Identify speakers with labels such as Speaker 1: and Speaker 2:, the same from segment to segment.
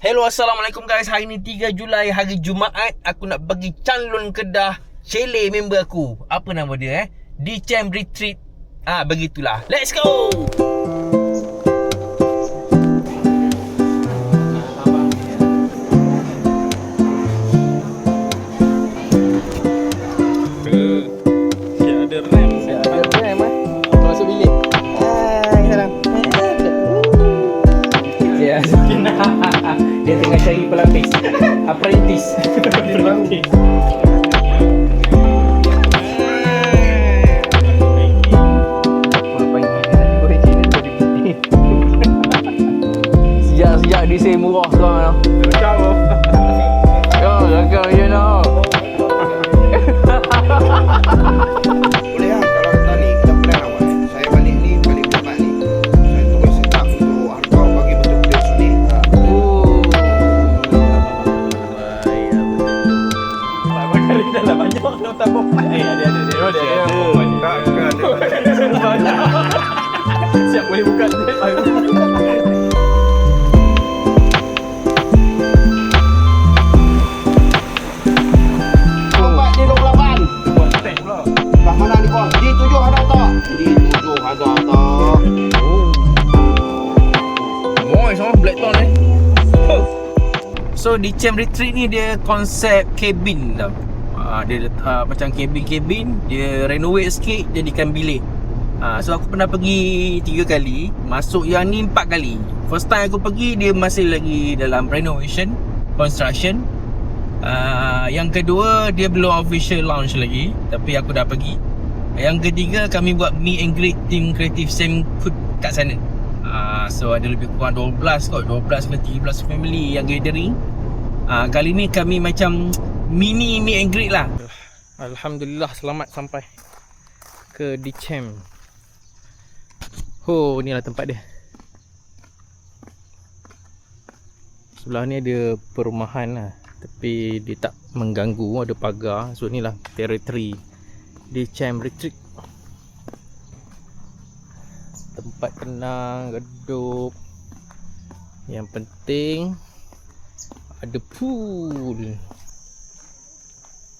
Speaker 1: Hello, Assalamualaikum guys. Hari ni 3 Julai, hari Jumaat. Aku nak bagi calon Kedah chalet member aku. Apa nama dia D-Champ Retreat. Begitulah. Let's go. Dia tengah cari pelapis. Apprentice. Sejak dia say murah sekarang. Yo, jangan you know.
Speaker 2: Boleh lah kalau tadi kita plan awal. Saya balik ni, balik tempat ni. Saya terus set up untuk harga bagi betul-betul sini.
Speaker 3: Kali dah lah banyak nak tambah pot. Ada. Siap boleh buka net.
Speaker 2: Tempat dia 28.
Speaker 3: Buat stand pula.
Speaker 2: Dah mana ni bos? Di 7 ada tak? Di 7 ada tak?
Speaker 1: Mooi sama black tone So D-Champ Retreat ni dia konsep cabin tau. Dia macam cabin, dia renovate sikit jadikan bilik. So aku pernah pergi 3 kali, masuk yang ni 4 kali. First time aku pergi dia masih lagi dalam renovation, construction. Yang kedua dia belum official launch lagi, tapi aku dah pergi. Yang ketiga kami buat meet and greet team Creative Sam kat sana. So ada lebih kurang 12 ke 13 family yang gathering. Kali ni kami macam mini meet and greet lah.
Speaker 3: Alhamdulillah selamat sampai ke D-Champ. Oh, inilah tempat dia. Sebelah ni ada perumahan lah, tapi dia tak mengganggu, ada pagar. So inilah territory D-Champ Retreat. Tempat tenang, redup. Yang penting ada pool.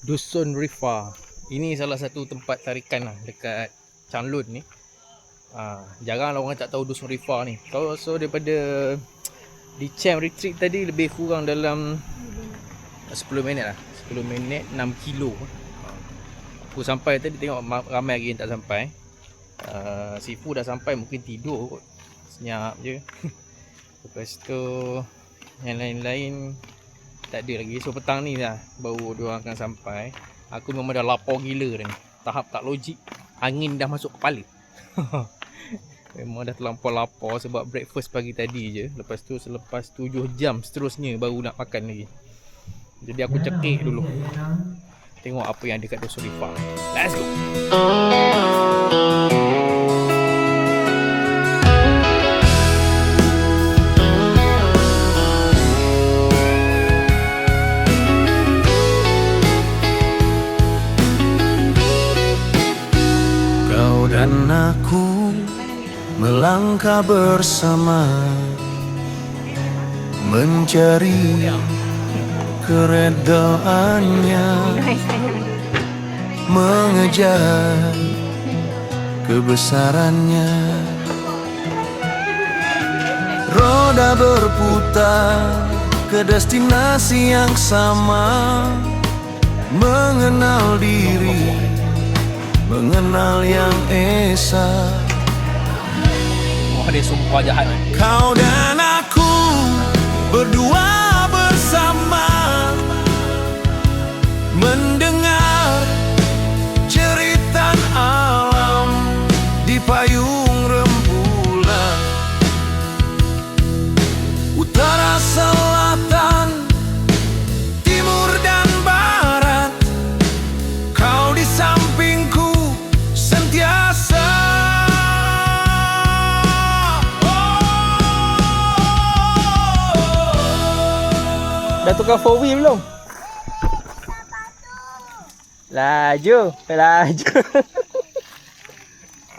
Speaker 3: Dusun Rifa. Ini salah satu tempat tarikan lah dekat Changlun ni. Jarang lah orang tak tahu Dusun Rifa ni. So daripada D-Champ Retreat tadi lebih kurang dalam 10 minit lah. 10 minit 6 kilo. Aku sampai tadi tengok ramai lagi yang tak sampai. Sifu dah sampai mungkin tidur kot. Senyap je. Lepas tu yang lain-lain tak ada lagi. So petang ni lah baru diorang akan sampai. Aku memang dah lapar gila dah ni. Tahap tak logik. Angin dah masuk kepala. Memang dah terlampau lapar sebab breakfast pagi tadi je. Lepas tu selepas 7 jam seterusnya baru nak makan lagi. Jadi aku cekik dulu. Tengok apa yang ada kat Dusun Rifa. Let's go.
Speaker 4: Kau dan aku melangkah bersama, mencari keredaannya, mengejar kebesarannya. Roda berputar ke destinasi yang sama, mengenal diri, mengenal yang esa.
Speaker 1: Wah, dia sumpah jahat.
Speaker 4: Kau dan aku berdua bersama, mendengar cerita alam di payung rembulan. Utara, selatan, timur dan barat, kau di sampingku sentiasa.
Speaker 3: Dah tukar 4 wheel belum? Laju.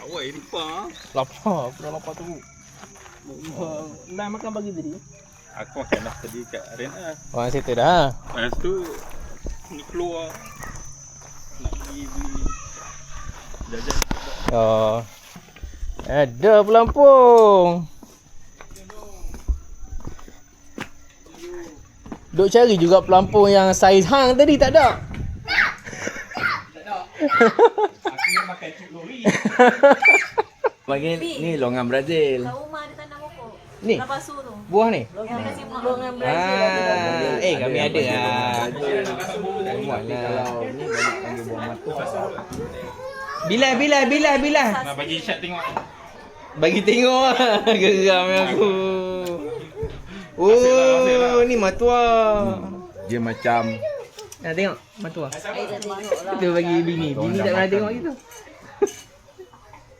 Speaker 1: Awak lupa.
Speaker 3: Lapar, pernah lapar tu. Lai makan pagi tadi.
Speaker 5: Aku makan dah tadi kat Arena.
Speaker 3: Orang settle dah.
Speaker 5: Lepas tu ni keluar nak pergi beli jajan.
Speaker 3: Oh. Ada pelampung. Duk cari juga pelampung yang saiz hang tadi tak ada.
Speaker 5: Aku nak makan cuk lori.
Speaker 1: Bagi ni longan Brazil.
Speaker 6: Kat rumah ada tanam pokok.
Speaker 3: Ni?
Speaker 6: Lapasu tu.
Speaker 3: Buah ni.
Speaker 6: Yang kasih mak.
Speaker 3: Kami ada ah. Muat lah.
Speaker 2: Ni banyak panggil buah matua.
Speaker 3: Bila.
Speaker 5: Nak bagi Syed tengok.
Speaker 3: Bagi tengok lah. Geram aku. Oh, ni matua.
Speaker 2: Dia macam
Speaker 3: Nak tengok matua.
Speaker 6: Saya dah tengok lah.
Speaker 3: Tu bagi bini. Bini tak pernah tengok gitu.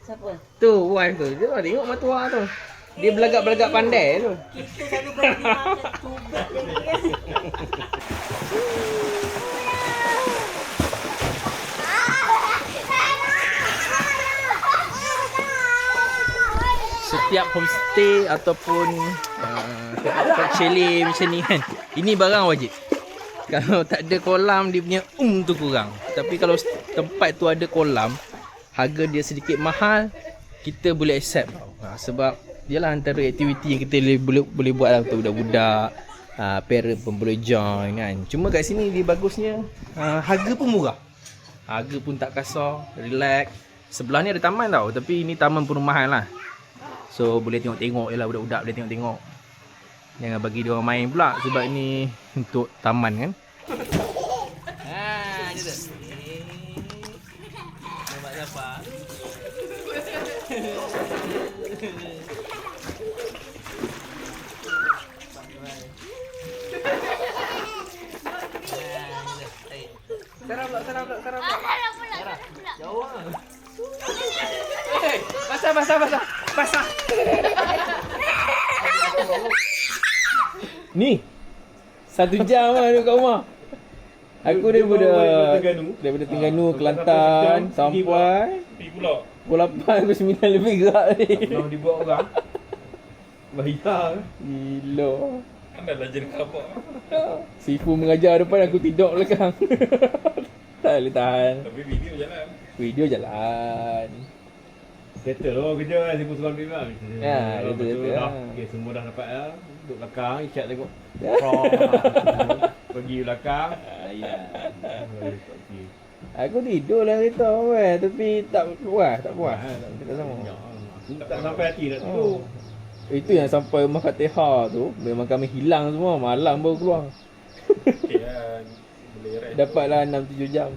Speaker 6: Siapa?
Speaker 3: Tu wife tu. Dia tengok matua tu. Dia belagak-belagak pandai tu.
Speaker 6: Kita selalu bagi makan tubek je kan.
Speaker 3: Setiap homestay ataupun tempat chalet macam ni kan, ini barang wajib. Kalau tak ada kolam, dia punya tu kurang. Tapi kalau tempat tu ada kolam, harga dia sedikit mahal, kita boleh accept tau. Sebab ialah antara aktiviti yang kita boleh buat lah untuk budak-budak, parent pun boleh join kan. Cuma kat sini dia bagusnya harga pun murah. Harga pun tak kasar, relax. Sebelah ni ada taman tau, tapi ini taman perumahan lah. So boleh tengok-tengok je lah, budak-budak boleh tengok-tengok. Jangan bagi dia orang main pula, sebab ni untuk taman kan. Macam tu. Nampak siapa? Sarap pula. Jauh lah. Hey, basah. Ni 1 jam lah duduk kat rumah. Aku daripada Terengganu, Kelantan sampai
Speaker 5: Pergi pula.
Speaker 3: pukul 8 ke 9 lebih gerak ni.
Speaker 5: Kalau dibuat orang. Bahaya.
Speaker 3: Gila.
Speaker 5: Kan dah belajar dekat apa.
Speaker 3: Sifu mengajar depan, aku tidur belakang. Tak boleh tahan.
Speaker 5: Tapi video jalan.
Speaker 3: Video jalan.
Speaker 7: Settle lah kerja kan, sibuk sekolah ni lah.
Speaker 3: Ya, betul-betul
Speaker 7: dah.
Speaker 3: lah.
Speaker 7: Okay, semua dah dapat lah. Duduk belakang, Isyad tengok.
Speaker 3: Ya.
Speaker 7: Pergi belakang.
Speaker 3: Ya.
Speaker 7: Okay.
Speaker 3: Aku tidur lah kereta kan, tapi tak puas. Tak sama.
Speaker 7: Aku tak sampai hati nak tidur.
Speaker 3: Itu yang sampai rumah Kak Teha tu, memang kami hilang semua, malam baru keluar.
Speaker 5: Okay lah. Boleh ride.
Speaker 3: Dapatlah 6-7 jam.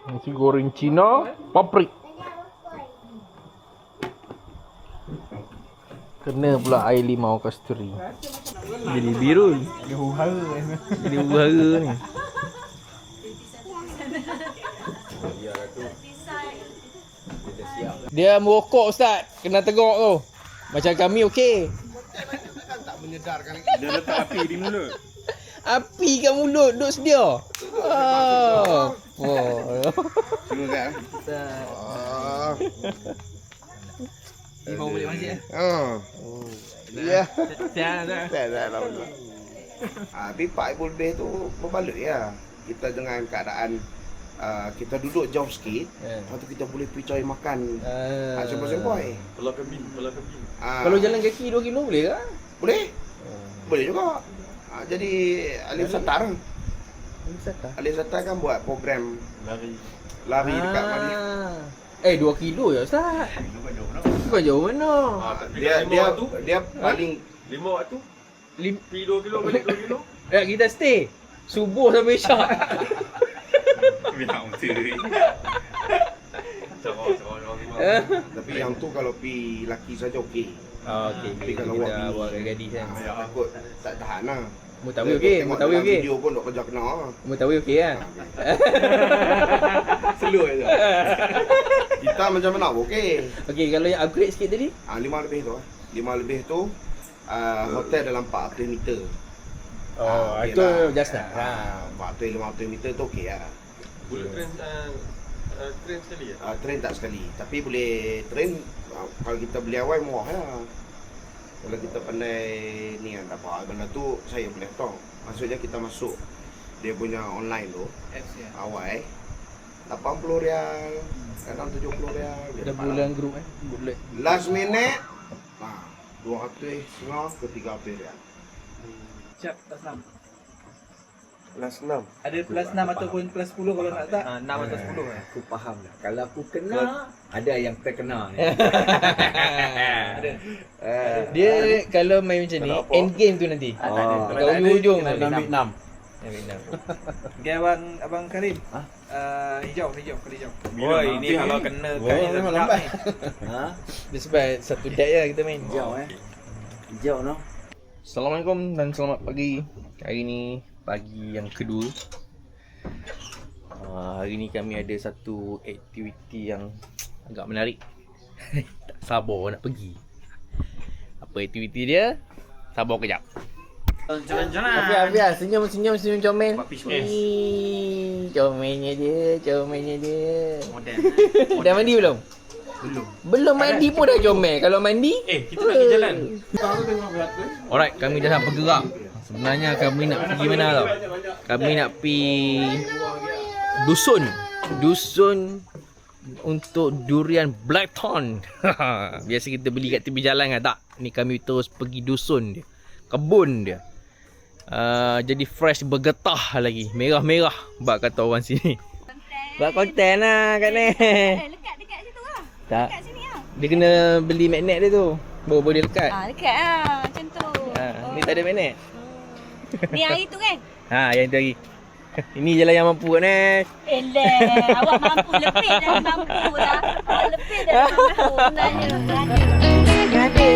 Speaker 3: Nasi goreng Cina, paprik. Kena pula air limau kasturi. Jadi biru. Jadi huru-hara ni. Dia merokok Ustaz, kena tegak tu. Macam kami okey.
Speaker 2: kan tak menyedarkan.
Speaker 5: Dia letak api di mulut.
Speaker 3: Api kat mulut duk sedia. Oh.
Speaker 2: Tengok kan? Oh.
Speaker 3: Ibu boleh masuk eh?
Speaker 2: Oh. Ya.
Speaker 3: Siap dah.
Speaker 2: Dah alhamdulillah. Tapi 4 lebih tu berbaloi ya. Kita dengan keadaan kita duduk jauh sikit, lepas tu kita boleh pergi cari makan sempoi-sempoi.
Speaker 5: Pulau Kebin.
Speaker 3: Kalau jalan kaki 2 kilo boleh ke?
Speaker 2: Boleh? Boleh juga. Jadi Alif Satar. Alif Satar kan buat program lari dekat Madi.
Speaker 3: 2 kilo ya Ustaz. Bukan jauh mana.
Speaker 2: Dia paling
Speaker 5: 5 waktu. Pergi 2 kilo, balik 2 kilo.
Speaker 3: Ya, kita stay subuh sampai isyak.
Speaker 5: Bilang mesti.
Speaker 2: tapi yang tu kalau pi laki saja okey.
Speaker 3: Okey.
Speaker 2: Tapi kalau
Speaker 3: Kita
Speaker 2: buat
Speaker 3: buat gadis kan.
Speaker 2: takut tak tahan lah.
Speaker 3: Mutawi okey, mutawi
Speaker 2: Tengok
Speaker 3: okey.
Speaker 2: video pun dok kerja kena.
Speaker 3: Mutawi okey kan?
Speaker 2: Slow je. Kita macam mana okey.
Speaker 3: Okey, kalau yang upgrade sikit tadi?
Speaker 2: 5 lebih tu. 5 lebih tu hotel dalam 400 meter. okey
Speaker 3: itu
Speaker 2: lah.
Speaker 3: just nak.
Speaker 2: 450 meter tu okey lah.
Speaker 5: Boleh train sekali ya?
Speaker 2: Train tak sekali. Tapi boleh train kalau kita beli awal murah lah. Kalau kita pandai ni kan tak apa. Benda tu saya boleh tahu. Maksudnya kita masuk dia punya online tu awal 80 rial, kadang 70 rial.
Speaker 3: Ada bulan grup bulan.
Speaker 2: Last minute 200 setengah ke 300 rial.
Speaker 8: Siap, plus 6.
Speaker 2: Plus 6.
Speaker 8: Ada plus 6 ataupun plus 10 kalau nak tak.
Speaker 9: 6 atau 10 aku faham dah. Kalau aku kena, ada yang terkena ni.
Speaker 8: Ada.
Speaker 3: Dia kalau main macam ni, end game tu nanti. Kat hujung tu.
Speaker 9: Ambil 6.
Speaker 8: Okay, abang Karim. Hijau, kali hijau.
Speaker 5: Oh, ini kalau kena
Speaker 2: memang lambat.
Speaker 3: Dia sebab satu deck lah kita main.
Speaker 9: Hijau Hijau no.
Speaker 3: Assalamualaikum dan selamat pagi. Hari ni pagi yang kedua. Hari ni kami ada satu aktiviti yang agak menarik. Tak sabar nak pergi. Apa aktiviti dia? Sabar kejap.
Speaker 5: jalan-jalan.
Speaker 3: Afiah, senyum comel. Comelnya dia.
Speaker 5: Modern.
Speaker 3: Dah mandi belum? Belum mandi pun dah comel. Kalau mandi,
Speaker 5: Kita nak pergi jalan.
Speaker 3: alright, kami dah bergerak. Sebenarnya kami nak pergi mana tau? Kami nak pergi Dusun untuk durian Blackthorn. Biasa kita beli kat tepi jalan kan, tak? Ni kami terus pergi dusun dia. Kebun dia. Jadi fresh bergetah lagi. Merah-merah bak kata orang sini. Buat konten lah kat ni.
Speaker 6: Dekat situ lah.
Speaker 3: Tak.
Speaker 6: Dekat sini lah.
Speaker 3: Dia kena beli magnet dia tu. Baru boleh lekat.
Speaker 6: Dekat lah. Macam tu.
Speaker 3: Ni tak ada magnet.
Speaker 6: Ni hari tu kan?
Speaker 3: Yang tu lagi. Ini je lah yang mampu kat ni.
Speaker 6: Awak mampu lebih dah mampu dah. Awak lebih dah mampu. Berani.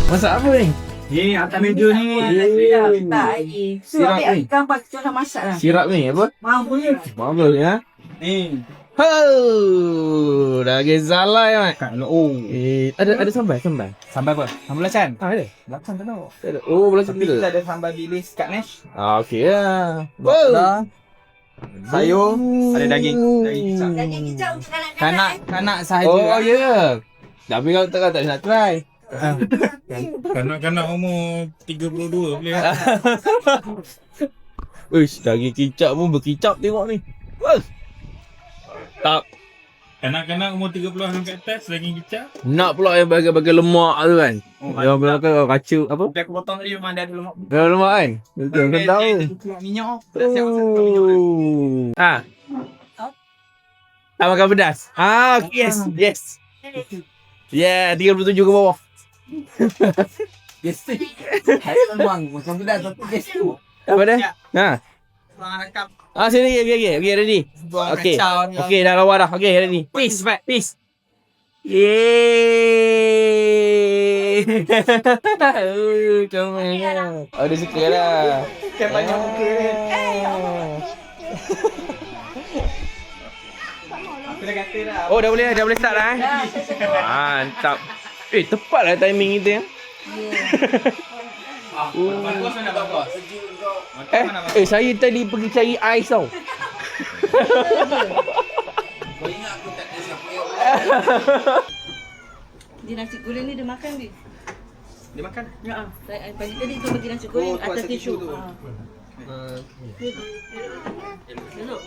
Speaker 3: Masak apa ni?
Speaker 7: Ni atas meja ni.
Speaker 6: Sirap ni. Gambar kita nak masak lah.
Speaker 3: Sirap ni apa?
Speaker 6: Mampu je.
Speaker 3: Marvel ya.
Speaker 7: Ni.
Speaker 3: Oh, daging zalai mat.
Speaker 7: Oh.
Speaker 3: Ada sambal.
Speaker 8: Sambal apa? Sambal belacan.
Speaker 3: Ada.
Speaker 8: Belacan tak tahu.
Speaker 3: Ada. Oh, belacan
Speaker 8: Tapi kita
Speaker 3: kita.
Speaker 8: ada sambal bilis kat Nash.
Speaker 3: Okey lah.
Speaker 8: Wow. Sayur, ada daging kicap.
Speaker 6: Daging kicap untuk kanak-kanak.
Speaker 8: Kanak sahaja.
Speaker 3: Oh, ya. Yeah. Tapi kalau tak nak try.
Speaker 7: Kanak-kanak umur 32 boleh.
Speaker 3: Uish, daging kicap pun berkicap tengok ni. Wah. Tak.
Speaker 7: Kanak-kanak umur 30 ke atas daging kicap.
Speaker 3: Nak pula yang bagian-bagian lemak tu kan. Yang belakang kacu apa?
Speaker 8: Tapi aku potong tadi memang dia ada lemak.
Speaker 3: Yang lemak kan? Betul, kau tahu.
Speaker 8: Keluar minyak. Siap masak keluar minyak.
Speaker 3: Ah. Tak makan pedas. Ah, yes. Yeah, 37 ke bawah.
Speaker 9: Yes. Memang macam pedas tapi yes tu.
Speaker 3: Apa dia? Ha.
Speaker 8: Orang rakam.
Speaker 3: Ah, sini okey, ready. Okey. Okey, dah lawa dah. Okey, ready. Peace. Yeay. Comel. Oh, dia suka lah.
Speaker 8: Kan banyak muka kan. Aku dah kata dah.
Speaker 3: Oh, dah boleh start dah Mantap. Tepatlah timing kita ya.
Speaker 8: Bagus mana bagus?
Speaker 3: Saya tadi pergi cari ais tau.
Speaker 9: Kau ingat aku tak ada siapa yang
Speaker 6: Dia nasi goreng ni dia makan dia.
Speaker 8: Dia makan?
Speaker 6: Ya. Pagi tadi tu bagi nasi goreng atas tisu. Duduk.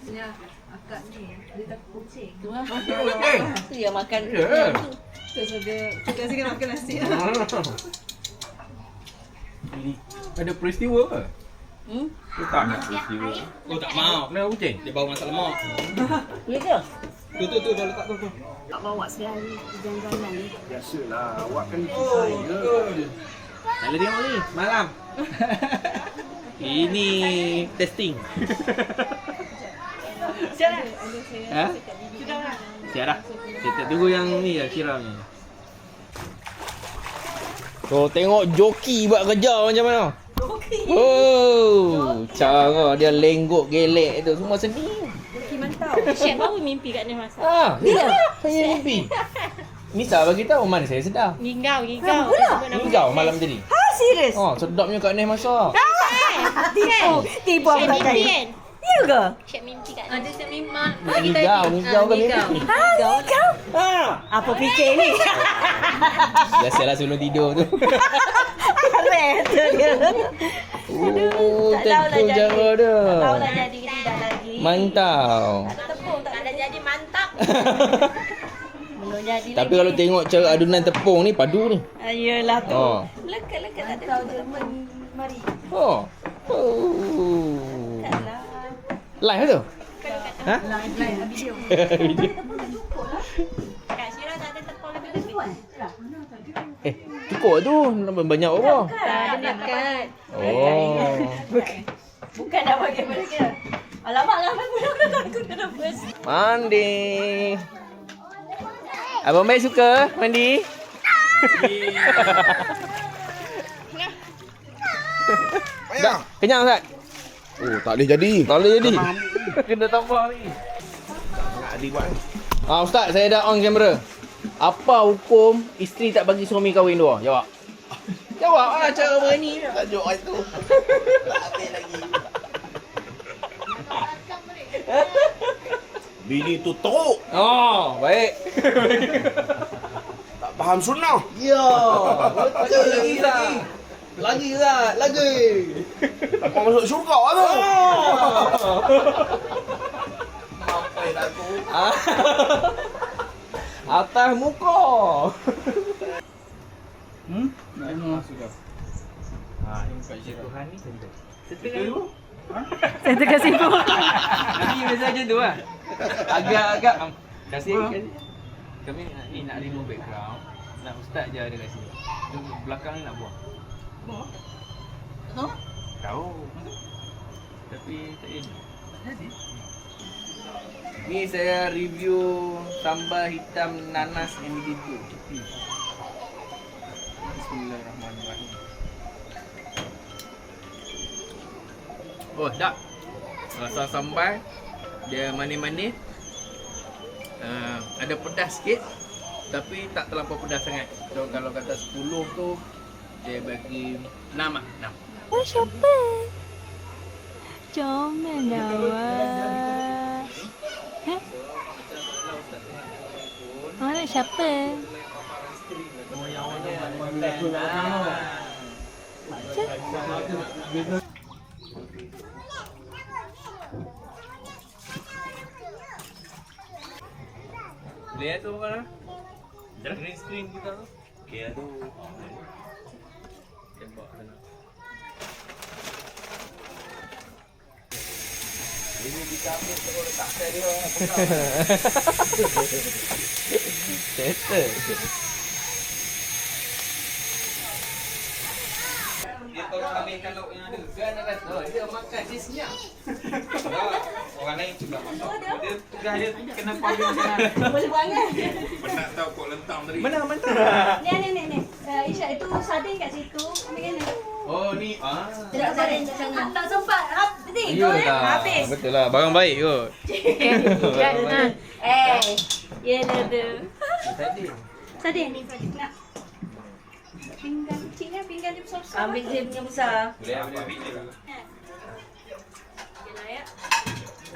Speaker 6: Ya, akak ni dia tak kucing. Tu lah. Tu yang makan. Terus dia kasi makan nasi.
Speaker 3: Ada peristiwa ke?
Speaker 7: Tu tak nak peristiwa.
Speaker 8: Oh tak mau.
Speaker 3: Kenapa kucing?
Speaker 8: Dia bawa masak lemak.
Speaker 6: Boleh ke?
Speaker 8: Tu dah letak tu.
Speaker 6: Tak bawa sekali jalan-jalan ni.
Speaker 2: Biasalah, awak kan
Speaker 3: Nak tengok ni.
Speaker 8: Malam.
Speaker 3: Ini testing.
Speaker 6: Siapa?
Speaker 3: Ha? Siap dah. Kita tunggu yang ni lah siram ni. So tengok joki buat kerja macam mana. Oh, cara dia lenggok gelek tu semua seni.
Speaker 6: Mantap. Syed baru mimpi kat ni masak.
Speaker 3: Bila? Saya mimpi. Misal bagi tahu mana saya sedar.
Speaker 6: Gigau.
Speaker 3: Mingau malam tadi.
Speaker 6: Ha, serius?
Speaker 3: Oh, sedapnya Kak Neh masak.
Speaker 6: Tipu apa tak percaya. Ya ke?
Speaker 10: Syed mimpi kat
Speaker 6: Ada saya mimpi.
Speaker 3: Mingau ke mimpi?
Speaker 6: Gigau. Apa fikir ni?
Speaker 3: Biasalah sebelum tidur tu.
Speaker 6: Betul dia.
Speaker 3: Oh,
Speaker 6: Tak tahulah
Speaker 3: tentu
Speaker 6: jadi.
Speaker 3: cara dia.
Speaker 6: Tahu lah jadi tidak lagi.
Speaker 3: Mantap.
Speaker 6: Tepung tak ada jadi mantap. Belum jadi
Speaker 3: Tapi kalau tengok cara adunan tepung ni padu ni.
Speaker 6: Ayolah tu.
Speaker 3: Oh.
Speaker 6: Lekat tak tahu Jerman mari.
Speaker 3: Oh.
Speaker 6: Taklah.
Speaker 3: Live tu? Ha?
Speaker 6: Live video.
Speaker 10: Kak Syirah tak ada tepung lebih-lebih.
Speaker 3: Cukup tu. Nampak banyak apa?
Speaker 6: Tak ada dekat.
Speaker 3: Oh.
Speaker 6: Bukan nak bagi mereka. Alamak ramai pula aku dah nervous.
Speaker 3: Mandi. Abang Mai suka mandi?
Speaker 2: payah.
Speaker 3: Kenyang Ustaz?
Speaker 2: Oh, tak boleh jadi.
Speaker 3: Tak boleh jadi. Kena tambah ni.
Speaker 2: Nak adik buat.
Speaker 3: Ustaz, saya dah on kamera. Apa hukum isteri tak bagi suami kahwin dua? Jawab. Jawab lah cara berani.
Speaker 2: Tajuk itu. Tak habis lagi. Bini tu teruk.
Speaker 3: Oh, baik.
Speaker 2: Tak faham sunnah.
Speaker 3: Ya. Betul lagi Ustaz. Lagi Ustaz, lagi.
Speaker 2: Apa masuk syurga tu?
Speaker 3: Maafkan aku. Atas muka.
Speaker 8: Tuhan ni
Speaker 6: Saya terkasih pun.
Speaker 3: Nanti biasa macam tu lah. Agak-agak kasih. Kami ni nak remove background. Nak ustaz je ada kat sini. Tu belakang ni nak buang. Buang? Tahu. Tapi tak jadi. Ni saya review sambal hitam nanas MD2. Bismillahirrahmanirrahim. Oh, dah. Rasa sambal dia manis-manis. Ada pedas sikit tapi tak terlampau pedas sangat. So kalau kata 10 tu dia bagi 6 lah. 6.
Speaker 10: Oh, siapa? Comel awak. Mana siapa?
Speaker 3: Lihat tu bukan? Green screen kita tu. Okey, aduh. Tembak sana. Ini di kami kalau letak saya dia orang Settle.
Speaker 8: Dia tolong habiskan lauk yang ada.
Speaker 3: Kan nak kata, dia makan, dia senyap.
Speaker 8: Orang lain juga masak. Dia tugas dia kena pagi macam
Speaker 6: Boleh buat kan?
Speaker 7: Penat tahu kok lentang tadi.
Speaker 3: Mana mentah?
Speaker 6: Ni. Isyak itu sardin kat situ. Ambil kan ni.
Speaker 3: Oh ni,
Speaker 6: Tidak sardin jangan. Tak sempat. Habis. Habis.
Speaker 3: Betul lah, barang baik kot.
Speaker 6: Yelah tu.
Speaker 3: Tadi.
Speaker 6: Sardin ni nak. Pinggan kecil kan, pinggan dia besar-besar. Ambil dia punya besar.
Speaker 8: boleh ambil dia.
Speaker 6: Yelah ya.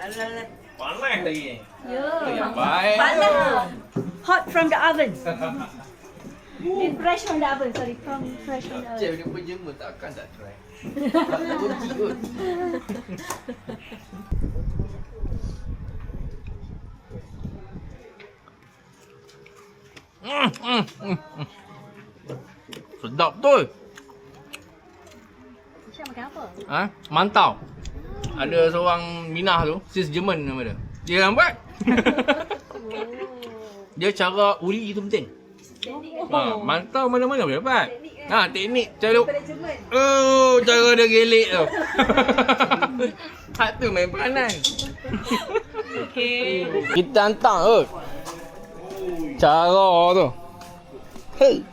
Speaker 6: Alah.
Speaker 3: Panas lagi.
Speaker 6: Yo.
Speaker 3: Baik.
Speaker 6: Panas. Hot from the oven. Fresh from the oven. Sorry, fresh from the oven.
Speaker 3: Cik dia pun jemur takkan tak try. Tak rugi kot. Sedap betul.
Speaker 6: Isyak makan apa?
Speaker 3: Mantau. Ada seorang Minah tu, sis Jerman nama dia. Dia lambat. Dia cara uli tu penting. Mantau mana-mana boleh dapat. Teknik cara. Oh, cara dia gelik tu. Hak tu main peranan.
Speaker 6: Okey.
Speaker 3: Kita hantar kot. Cara tu. Hei.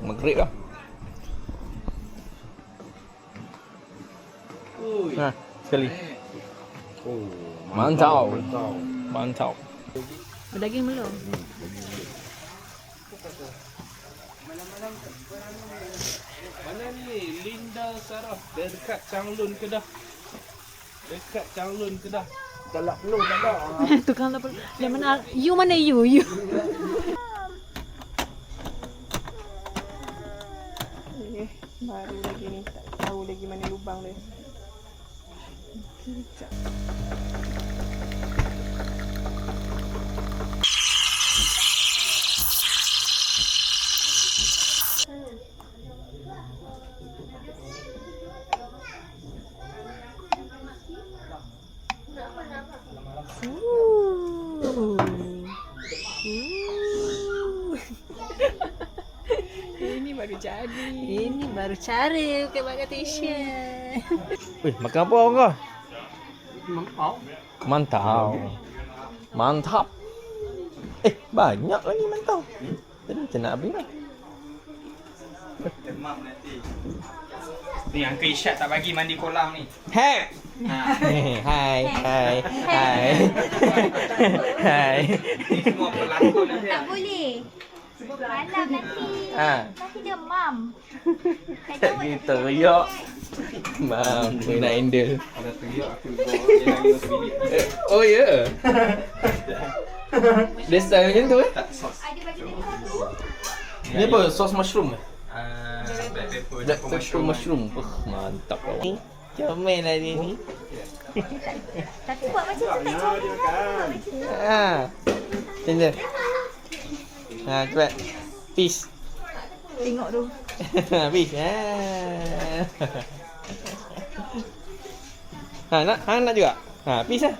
Speaker 3: Maghrib lah. Sekali.
Speaker 2: Oh,
Speaker 3: Mantau.
Speaker 2: mantau.
Speaker 3: Mantau.
Speaker 6: Berdaging belum?
Speaker 3: Mana ni? Linda Sarah. Dia dekat Changlun Kedah. Dekat Changlun Kedah.
Speaker 2: Talak penuh tak ada.
Speaker 6: Tukang lapar. Yang mana? You mana you? You.
Speaker 11: Baru lagi ni, tak tahu lagi mana lubang dia. Sekejap. Ini baru jadi.
Speaker 6: Ini baru cara bukan makan t-shirt.
Speaker 3: Makan apa kau? Mantau. Mantap. Banyak lagi mantau. Tadi macam nak habis lah.
Speaker 8: Demam nanti. Ni Uncle Isyad tak bagi mandi kolam ni.
Speaker 3: Hai. Hai. Hai. Hai. Hai.
Speaker 8: Ni semua pelakon dia.
Speaker 10: Tak boleh. Malam nanti. Nanti demam.
Speaker 3: Dia teriak. Mam, dia nak handle.
Speaker 8: Ada teriak aku bawa dia lagi masuk bilik.
Speaker 3: Oh ya. Yeah. Dia style macam tu
Speaker 8: Tak sos.
Speaker 10: Ada baju ni satu.
Speaker 3: Ni apa? Sos mushroom ke?
Speaker 8: Black pepper.
Speaker 3: Black pepper mushroom. Mantap awak. Comel lah dia ni.
Speaker 10: Tapi buat macam tu tak comel.
Speaker 3: Macam tu. Cepat. Peace.
Speaker 11: Tengok tu.
Speaker 3: Peace. Nak juga? Peace lah.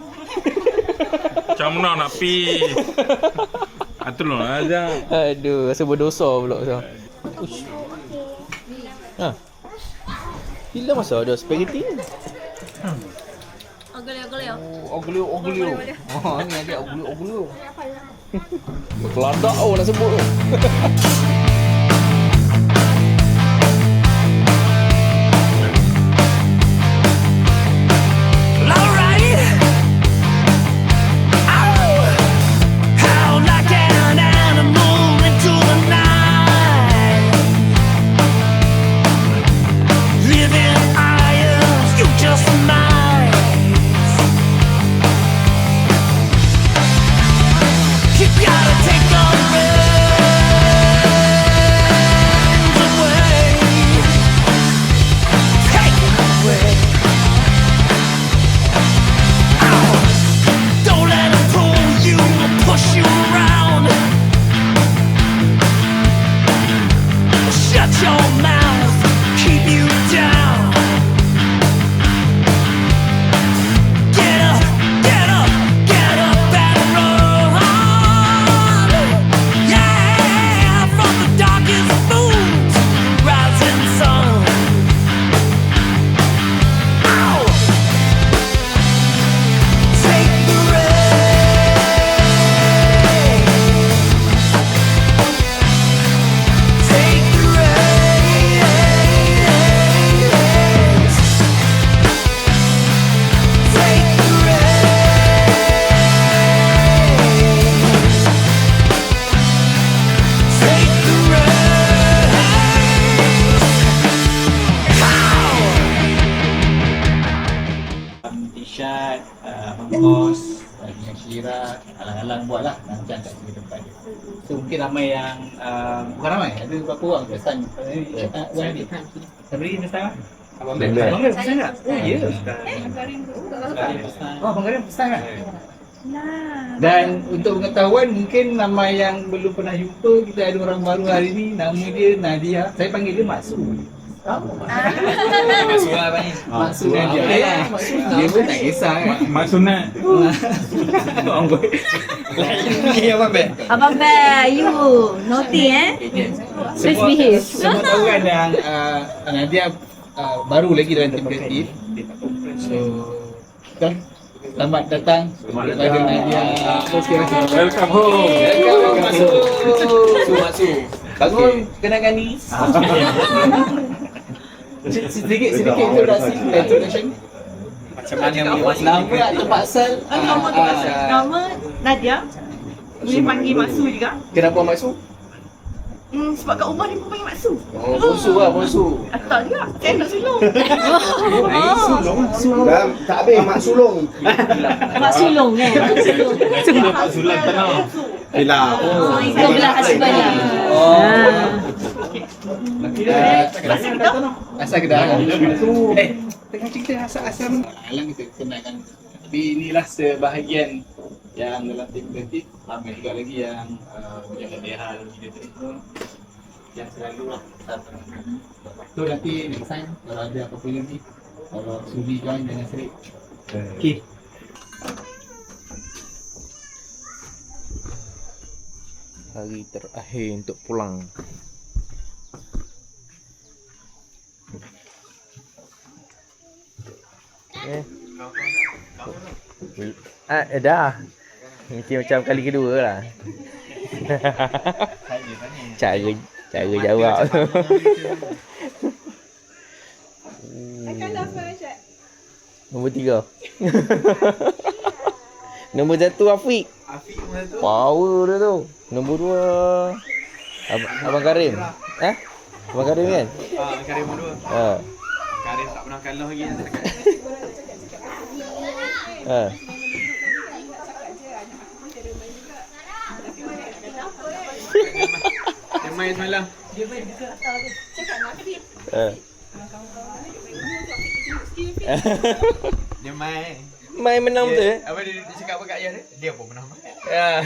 Speaker 7: Macam mana nak pi? Tolong aja.
Speaker 3: Aduh, rasa berdosa pula so. Ush. Bila masa ada spaghetti ni?
Speaker 6: Oglio.
Speaker 3: Oglio. Oh, ni ada oglio. Keladak nak sebut tu.
Speaker 9: Isyad, Abang Bos, dengan Syira, alang-alang buat lah rancang kat sini tempat dia. So mungkin ramai yang, bukan ramai, ada berapa orang first time? Sabri first time lah? Abang Bel first time tak? Oh ya? Oh Abang Karim first time lah? Dan untuk pengetahuan, mungkin nama yang belum pernah jumpa, kita ada orang baru hari ni, nama dia Nadia. Saya panggil dia Maksu.
Speaker 8: Maksud lah Abang ni.
Speaker 9: Maksu Nadia. Dia pun tak kisah kan.
Speaker 7: Maksudnya
Speaker 8: Ni Abang Bel.
Speaker 6: Abang Bel, you naughty Please behave.
Speaker 9: Semua tahu kan yang Nadia baru lagi dalam tim kreatif. So selamat datang kepada Nadia.
Speaker 7: welcome home.
Speaker 9: Maksu. Bangun kenangan ni. Sedikit introduction.
Speaker 8: Macam mana boleh
Speaker 9: Nama tempat asal.
Speaker 11: Nama Nadia. Boleh panggil Maksu juga.
Speaker 9: Kenapa Maksu?
Speaker 11: Sebab kat rumah dia pun panggil Maksu.
Speaker 9: Oh, Bonsu lah, Bonsu.
Speaker 11: Tak juga. Saya nak sulung.
Speaker 2: Dah tak habis mak sulung.
Speaker 6: Mak sulung kan?
Speaker 7: Pak Sulan tenang.
Speaker 2: Yelah.
Speaker 6: Kau belah husband lah.
Speaker 9: Asal Kedah. Tengah cerita asal-asal alang kita kenalkan. Tapi inilah sebahagian yang dalam tim kreatif. Ramai juga lagi yang menjaga hal video telefon yang selalu lah. So nanti next time kalau ada apa-apa lagi, kalau Sudi join dengan Serik. Okay.
Speaker 3: Hari terakhir untuk pulang. Dah. Mungkin macam kali kedua lah. Cara jawab.
Speaker 11: Akan dah Syed.
Speaker 3: Nombor 3. Nombor 1 Afiq. Power dia tu. Nombor 2 Abang Karim. Abang Karim kan?
Speaker 8: Karim nombor 2. Karim tak pernah kalah lagi yang dekat. Dia main semalam. Dia main juga. Cakap Nafid. Dia main
Speaker 3: Menang tu
Speaker 8: Apa dia cakap apa kat ayah dia? Dia pun pernah main.
Speaker 3: Ya.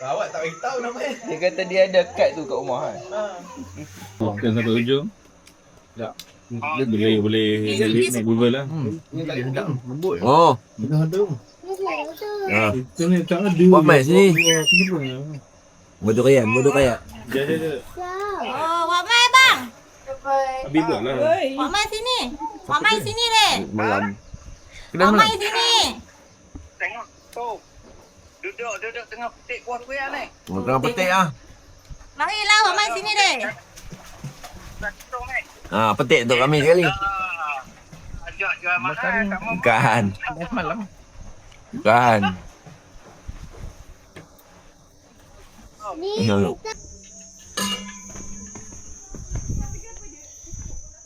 Speaker 8: Awak tak beritahu nama dia.
Speaker 3: Dia kata dia ada kad tu kat rumah kan.
Speaker 7: Bukan sampai ujung. Tak. Boleh naik Google lah.
Speaker 8: Ni tak sedap. Lembut.
Speaker 1: Oh.
Speaker 7: Kita ni tak ada.
Speaker 1: Buat main sini.
Speaker 7: Kenapa?
Speaker 1: Bodoh kaya.
Speaker 7: Jajah.
Speaker 10: Oh, Wak Mai bang.
Speaker 7: Habis buat lah.
Speaker 10: Wak Mai sini. Wak Mai sini deh.
Speaker 1: Malam. Kedai semalam.
Speaker 10: sini.
Speaker 8: Tengok tu. Duduk tengah petik buah kuih ni.
Speaker 1: Tengah petik ah.
Speaker 10: Marilah Mak Mai sini deh.
Speaker 1: Petik untuk kami sekali.
Speaker 8: Ajak jual mahal kat Mama.
Speaker 1: Bukan.
Speaker 3: Dah malam.
Speaker 1: Bukan.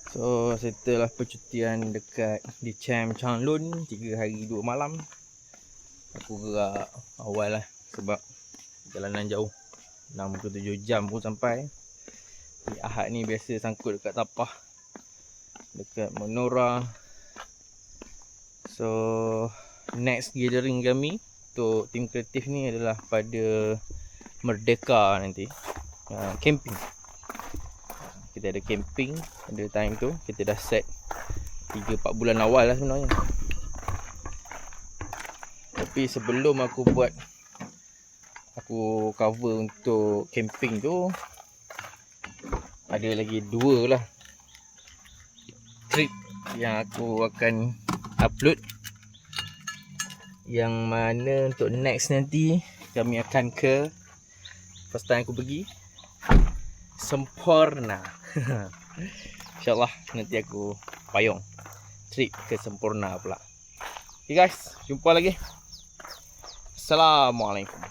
Speaker 3: So setelah percutian dekat di Camp Changlun 3 hari 2 malam, aku gerak awal lah sebab jalanan jauh, 6-7 jam pun sampai. Di Ahad ni biasa sangkut dekat Tapah, dekat Menora. So next gathering kami untuk tim kreatif ni adalah pada Merdeka nanti, camping. Kita ada camping, ada time tu. Kita dah set 3-4 bulan awal lah sebenarnya. Tapi sebelum aku cover untuk camping tu, ada lagi 2 lah trip yang aku akan upload. Yang mana untuk next nanti kami akan ke, first time aku pergi Semporna. InsyaAllah nanti aku payung trip ke Semporna pula. Okay guys, jumpa lagi. Assalamualaikum.